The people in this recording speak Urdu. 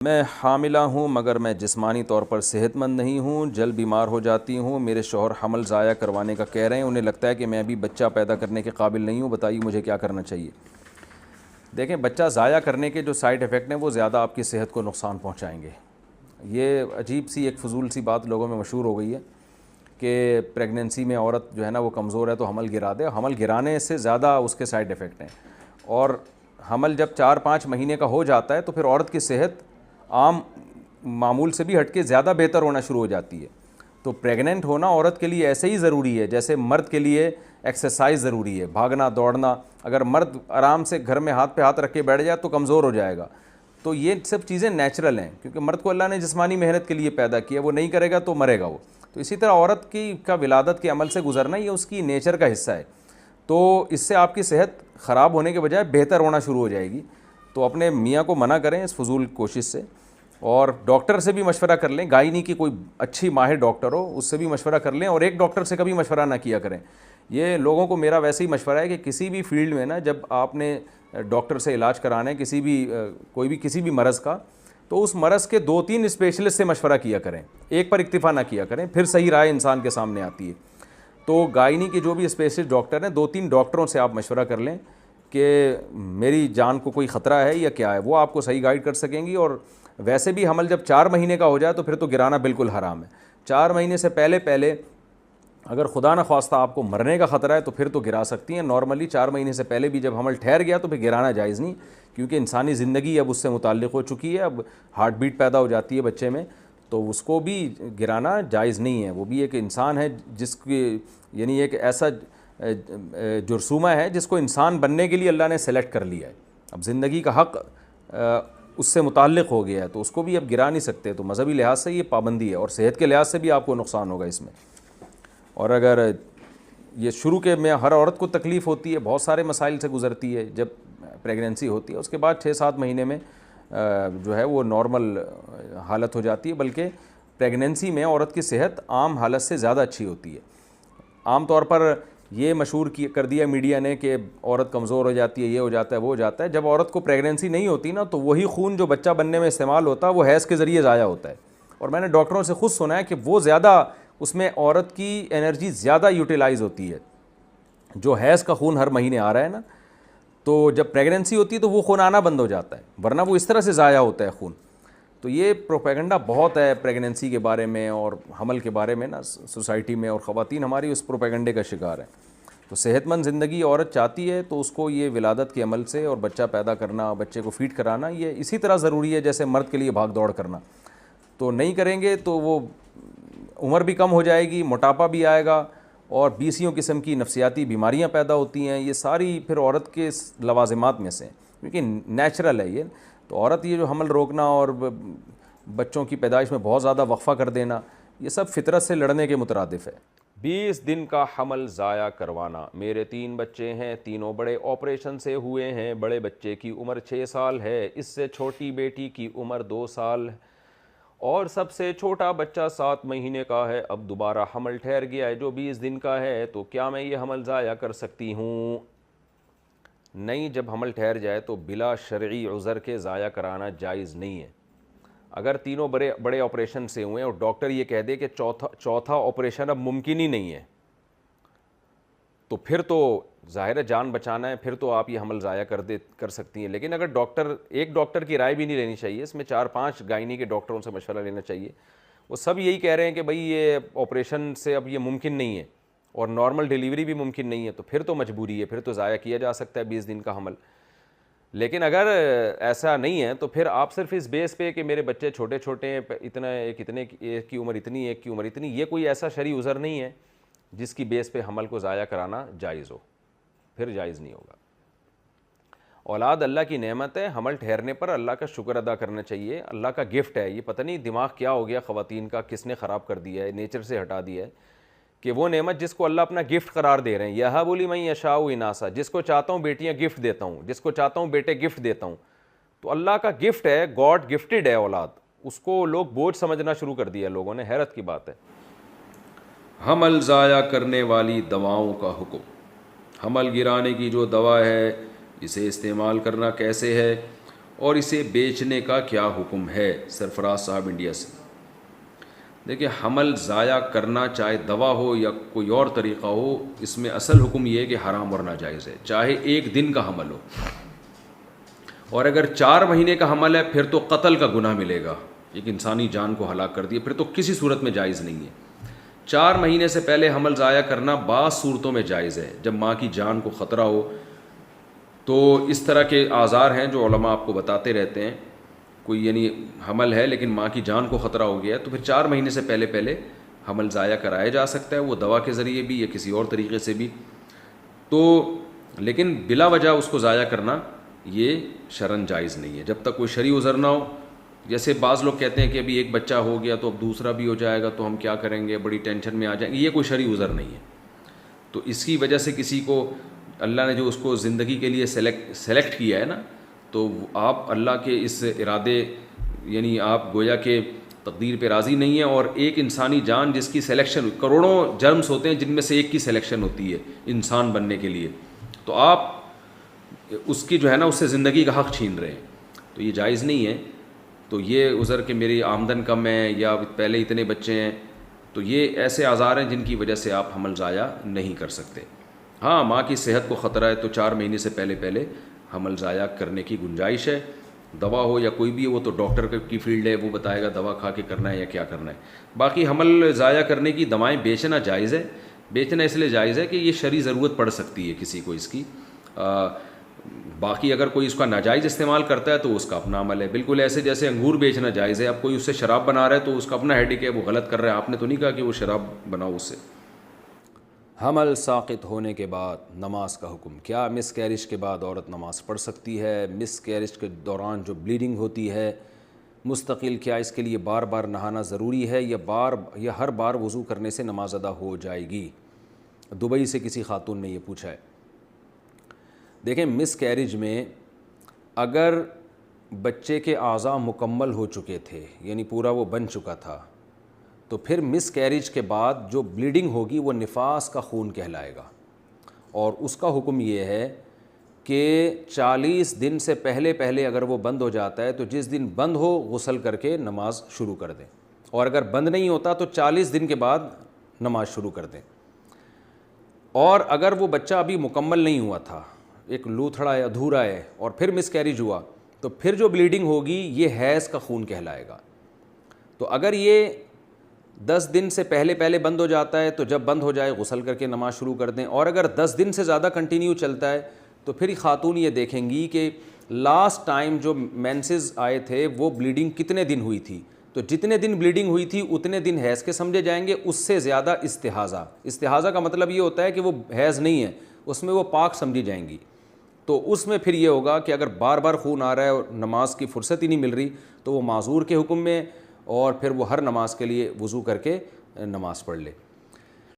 میں حاملہ ہوں مگر میں جسمانی طور پر صحت مند نہیں ہوں، جلد بیمار ہو جاتی ہوں۔ میرے شوہر حمل ضائع کروانے کا کہہ رہے ہیں، انہیں لگتا ہے کہ میں ابھی بچہ پیدا کرنے کے قابل نہیں ہوں، بتائیے مجھے کیا کرنا چاہیے۔ دیکھیں، بچہ ضائع کرنے کے جو سائیڈ ایفیکٹ ہیں وہ زیادہ آپ کی صحت کو نقصان پہنچائیں گے۔ یہ عجیب سی ایک فضول سی بات لوگوں میں مشہور ہو گئی ہے کہ پریگننسی میں عورت جو ہے نا وہ کمزور ہے تو حمل گرا دے۔ حمل گرانے سے زیادہ اس کے سائیڈ ایفیکٹ ہیں، اور حمل جب 4-5 مہینے کا ہو جاتا ہے تو پھر عورت کی صحت عام معمول سے بھی ہٹ کے زیادہ بہتر ہونا شروع ہو جاتی ہے۔ تو پریگننٹ ہونا عورت کے لیے ایسے ہی ضروری ہے جیسے مرد کے لیے ایکسرسائز ضروری ہے، بھاگنا دوڑنا۔ اگر مرد آرام سے گھر میں ہاتھ پہ ہاتھ رکھ کے بیٹھ جائے تو کمزور ہو جائے گا۔ تو یہ سب چیزیں نیچرل ہیں، کیونکہ مرد کو اللہ نے جسمانی محنت کے لیے پیدا کیا، وہ نہیں کرے گا تو مرے گا وہ۔ تو اسی طرح عورت کا ولادت کے عمل سے گزرنا یہ اس کی نیچر کا حصہ ہے۔ تو اس سے آپ کی صحت خراب ہونے کے بجائے بہتر ہونا شروع ہو جائے گی۔ تو اپنے میاں کو منع کریں اس فضول کوشش سے، اور ڈاکٹر سے بھی مشورہ کر لیں، گائنی کی کوئی اچھی ماہر ڈاکٹر ہو اس سے بھی مشورہ کر لیں، اور ایک ڈاکٹر سے کبھی مشورہ نہ کیا کریں۔ یہ لوگوں کو میرا ویسے ہی مشورہ ہے کہ کسی بھی فیلڈ میں نا جب آپ نے ڈاکٹر سے علاج کرانا ہے کسی بھی مرض کا، تو اس مرض کے 2-3 اسپیشلسٹ سے مشورہ کیا کریں، ایک پر اکتفا نہ کیا کریں، پھر صحیح رائے انسان کے سامنے آتی ہے۔ تو گائنی کے جو بھی اسپیشلسٹ ڈاکٹر ہیں 2-3 ڈاکٹروں سے آپ مشورہ کر لیں کہ میری جان کو کوئی خطرہ ہے یا کیا ہے، وہ آپ کو صحیح گائیڈ کر سکیں گی۔ اور ویسے بھی حمل جب 4 مہینے کا ہو جائے تو پھر تو گرانا بالکل حرام ہے۔ 4 مہینے سے پہلے اگر خدا نہ خواستہ آپ کو مرنے کا خطرہ ہے تو پھر تو گرا سکتی ہیں۔ نارملی 4 مہینے سے پہلے بھی جب حمل ٹھہر گیا تو پھر گرانا جائز نہیں، کیونکہ انسانی زندگی اب اس سے متعلق ہو چکی ہے، اب ہارٹ بیٹ پیدا ہو جاتی ہے بچے میں، تو اس کو بھی گرانا جائز نہیں ہے۔ وہ بھی ایک انسان ہے جس کی یعنی ایک ایسا جرثومہ ہے جس کو انسان بننے کے لیے اللہ نے سلیکٹ کر لیا ہے، اب زندگی کا حق اس سے متعلق ہو گیا ہے، تو اس کو بھی اب گرا نہیں سکتے۔ تو مذہبی لحاظ سے یہ پابندی ہے، اور صحت کے لحاظ سے بھی آپ کو نقصان ہوگا اس میں۔ اور اگر یہ شروع کے میں ہر عورت کو تکلیف ہوتی ہے، بہت سارے مسائل سے گزرتی ہے جب پریگننسی ہوتی ہے، اس کے بعد 6-7 مہینے میں جو ہے وہ نارمل حالت ہو جاتی ہے، بلکہ پریگننسی میں عورت کی صحت عام حالت سے زیادہ اچھی ہوتی ہے۔ عام طور پر یہ مشہور کر دیا میڈیا نے کہ عورت کمزور ہو جاتی ہے، یہ ہو جاتا ہے وہ ہو جاتا ہے۔ جب عورت کو پریگننسی نہیں ہوتی نا تو وہی خون جو بچہ بننے میں استعمال ہوتا ہے وہ حیض کے ذریعے ضائع ہوتا ہے، اور میں نے ڈاکٹروں سے خود سنا ہے کہ وہ زیادہ اس میں عورت کی انرجی زیادہ یوٹیلائز ہوتی ہے۔ جو حیض کا خون ہر مہینے آ رہا ہے نا، تو جب پریگننسی ہوتی ہے تو وہ خون آنا بند ہو جاتا ہے، ورنہ وہ اس طرح سے ضائع ہوتا ہے خون۔ تو یہ پروپیگنڈا بہت ہے پریگننسی کے بارے میں اور حمل کے بارے میں نا سوسائٹی میں، اور خواتین ہماری اس پروپیگنڈے کا شکار ہیں۔ تو صحت مند زندگی عورت چاہتی ہے تو اس کو یہ ولادت کے عمل سے اور بچہ پیدا کرنا، بچے کو فیڈ کرانا، یہ اسی طرح ضروری ہے جیسے مرد کے لیے بھاگ دوڑ کرنا۔ تو نہیں کریں گے تو وہ عمر بھی کم ہو جائے گی، موٹاپا بھی آئے گا، اور 20 قسم کی نفسیاتی بیماریاں پیدا ہوتی ہیں۔ یہ ساری پھر عورت کے لوازمات میں سے، کیونکہ نیچرل ہے یہ۔ تو عورت یہ جو حمل روکنا اور بچوں کی پیدائش میں بہت زیادہ وقفہ کر دینا، یہ سب فطرت سے لڑنے کے مترادف ہے۔ 20 دن کا حمل ضائع کروانا۔ میرے 3 بچے ہیں، تینوں بڑے آپریشن سے ہوئے ہیں۔ بڑے بچے کی عمر 6 سال ہے، اس سے چھوٹی بیٹی کی عمر 2 سال ہے، اور سب سے چھوٹا بچہ 7 مہینے کا ہے۔ اب دوبارہ حمل ٹھہر گیا ہے جو 20 دن کا ہے، تو کیا میں یہ حمل ضائع کر سکتی ہوں؟ نہیں، جب حمل ٹھہر جائے تو بلا شرعی عذر کے ضائع کرانا جائز نہیں ہے۔ اگر تینوں بڑے آپریشن سے ہوئے اور ڈاکٹر یہ کہہ دے کہ چوتھا آپریشن اب ممکن ہی نہیں ہے، تو پھر تو ظاہر ہے جان بچانا ہے، پھر تو آپ یہ حمل ضائع کر سکتی ہیں۔ لیکن اگر ایک ڈاکٹر کی رائے بھی نہیں لینی چاہیے، اس میں 4-5 گائنی کے ڈاکٹروں سے مشورہ لینا چاہیے۔ وہ سب یہی کہہ رہے ہیں کہ بھئی یہ آپریشن سے اب یہ ممکن نہیں ہے، اور نارمل ڈیلیوری بھی ممکن نہیں ہے، تو پھر تو مجبوری ہے، پھر تو ضائع کیا جا سکتا ہے 20 دن کا حمل۔ لیکن اگر ایسا نہیں ہے تو پھر آپ صرف اس بیس پہ کہ میرے بچے چھوٹے چھوٹے ہیں، ایک کی عمر اتنی، ایک کی عمر اتنی، یہ کوئی ایسا شرعی عذر نہیں ہے جس کی بیس پہ حمل کو ضائع کرانا جائز ہو، پھر جائز نہیں ہوگا۔ اولاد اللہ کی نعمت ہے، حمل ٹھہرنے پر اللہ کا شکر ادا کرنا چاہیے، اللہ کا گفٹ ہے۔ یہ پتہ نہیں دماغ کیا ہو گیا خواتین کا، کس نے خراب کر دیا ہے، نیچر سے ہٹا دیا ہے کہ وہ نعمت جس کو اللہ اپنا گفٹ قرار دے رہے ہیں، یہب لمن یشاء اناثا، جس کو چاہتا ہوں بیٹیاں گفٹ دیتا ہوں، جس کو چاہتا ہوں بیٹے گفٹ دیتا ہوں۔ تو اللہ کا گفٹ ہے، گاڈ گفٹڈ ہے اولاد، اس کو لوگ بوجھ سمجھنا شروع کر دیا لوگوں نے، حیرت کی بات ہے۔ حمل ضائع کرنے والی دواؤں کا حکم۔ حمل گرانے کی جو دوا ہے اسے استعمال کرنا کیسے ہے، اور اسے بیچنے کا کیا حکم ہے؟ سرفراز صاحب انڈیا سے۔ دیکھیں، حمل ضائع کرنا چاہے دوا ہو یا کوئی اور طریقہ ہو، اس میں اصل حکم یہ ہے کہ حرام اور ناجائز ہے، چاہے 1 دن کا حمل ہو، اور اگر 4 مہینے کا حمل ہے پھر تو قتل کا گناہ ملے گا، ایک انسانی جان کو ہلاک کر دیا، پھر تو کسی صورت میں جائز نہیں ہے۔ 4 مہینے سے پہلے حمل ضائع کرنا بعض صورتوں میں جائز ہے، جب ماں کی جان کو خطرہ ہو، تو اس طرح کے آزار ہیں جو علماء آپ کو بتاتے رہتے ہیں، کوئی یعنی حمل ہے لیکن ماں کی جان کو خطرہ ہو گیا ہے، تو پھر 4 مہینے سے پہلے حمل ضائع کرایا جا سکتا ہے، وہ دوا کے ذریعے بھی یا کسی اور طریقے سے بھی، تو لیکن بلا وجہ اس کو ضائع کرنا یہ شرعاً جائز نہیں ہے، جب تک کوئی شرعی عذر نہ ہو۔ جیسے بعض لوگ کہتے ہیں کہ ابھی ایک بچہ ہو گیا تو اب دوسرا بھی ہو جائے گا تو ہم کیا کریں گے، بڑی ٹینشن میں آ جائیں گے، یہ کوئی شرعی عذر نہیں ہے۔ تو اس کی وجہ سے کسی کو اللہ نے جو اس کو زندگی کے لیے سلیکٹ کیا ہے نا، تو آپ اللہ کے اس ارادے یعنی آپ گویا کہ تقدیر پہ راضی نہیں ہیں، اور ایک انسانی جان جس کی سلیکشن، کروڑوں جرمز ہوتے ہیں جن میں سے ایک کی سلیکشن ہوتی ہے انسان بننے کے لیے، تو آپ اس کی جو ہے نا اس سے زندگی کا حق چھین رہے ہیں، تو یہ جائز نہیں ہے۔ تو یہ عذر کہ میری آمدن کم ہے یا پہلے اتنے بچے ہیں، تو یہ ایسے آزار ہیں جن کی وجہ سے آپ حمل ضائع نہیں کر سکتے۔ ہاں، ماں کی صحت کو خطرہ ہے تو 4 مہینے سے پہلے حمل ضائع کرنے کی گنجائش ہے، دوا ہو یا کوئی بھی، وہ تو ڈاکٹر کی فیلڈ ہے، وہ بتائے گا دوا کھا کے کرنا ہے یا کیا کرنا ہے۔ باقی حمل ضائع کرنے کی دوائیں بیچنا جائز ہے، بیچنا اس لیے جائز ہے کہ یہ شرعی ضرورت پڑ سکتی ہے کسی کو اس کی، باقی اگر کوئی اس کا ناجائز استعمال کرتا ہے تو اس کا اپنا عمل ہے، بالکل ایسے جیسے انگور بیچنا جائز ہے، اب کوئی اس سے شراب بنا رہا ہے تو اس کا اپنا ہیڈک ہے، وہ غلط کر رہا ہے، آپ نے تو نہیں کہا کہ وہ شراب بناؤ اس سے۔ حمل ساقط ہونے کے بعد نماز کا حکم، کیا مس کیرج کے بعد عورت نماز پڑھ سکتی ہے؟ مس کیرج کے دوران جو بلیڈنگ ہوتی ہے مستقل، کیا اس کے لیے بار بار نہانا ضروری ہے یا ہر بار وضو کرنے سے نماز ادا ہو جائے گی؟ دبئی سے کسی خاتون نے یہ پوچھا ہے۔ دیکھیں، مس کیرج میں اگر بچے کے اعضاء مکمل ہو چکے تھے، یعنی پورا وہ بن چکا تھا، تو پھر مس کیرج کے بعد جو بلیڈنگ ہوگی وہ نفاس کا خون کہلائے گا، اور اس کا حکم یہ ہے کہ 40 دن سے پہلے اگر وہ بند ہو جاتا ہے تو جس دن بند ہو غسل کر کے نماز شروع کر دیں، اور اگر بند نہیں ہوتا تو 40 دن کے بعد نماز شروع کر دیں۔ اور اگر وہ بچہ ابھی مکمل نہیں ہوا تھا، ایک لوتھڑا ہے، ادھورا ہے، اور پھر مس کیرج ہوا، تو پھر جو بلیڈنگ ہوگی یہ حیض کا خون کہلائے گا۔ تو اگر یہ 10 دن سے پہلے بند ہو جاتا ہے تو جب بند ہو جائے غسل کر کے نماز شروع کر دیں، اور اگر 10 دن سے زیادہ کنٹینیو چلتا ہے تو پھر خاتون یہ دیکھیں گی کہ لاسٹ ٹائم جو مینسز آئے تھے وہ بلیڈنگ کتنے دن ہوئی تھی، تو جتنے دن بلیڈنگ ہوئی تھی اتنے دن حیض کے سمجھے جائیں گے، اس سے زیادہ استحاضہ کا مطلب یہ ہوتا ہے کہ وہ حیض نہیں ہے، اس میں وہ پاک سمجھی جائیں گی۔ تو اس میں پھر یہ ہوگا کہ اگر بار بار خون آ رہا ہے اور نماز کی فرصت ہی نہیں مل رہی تو وہ معذور کے حکم میں، اور پھر وہ ہر نماز کے لیے وضو کر کے نماز پڑھ لے۔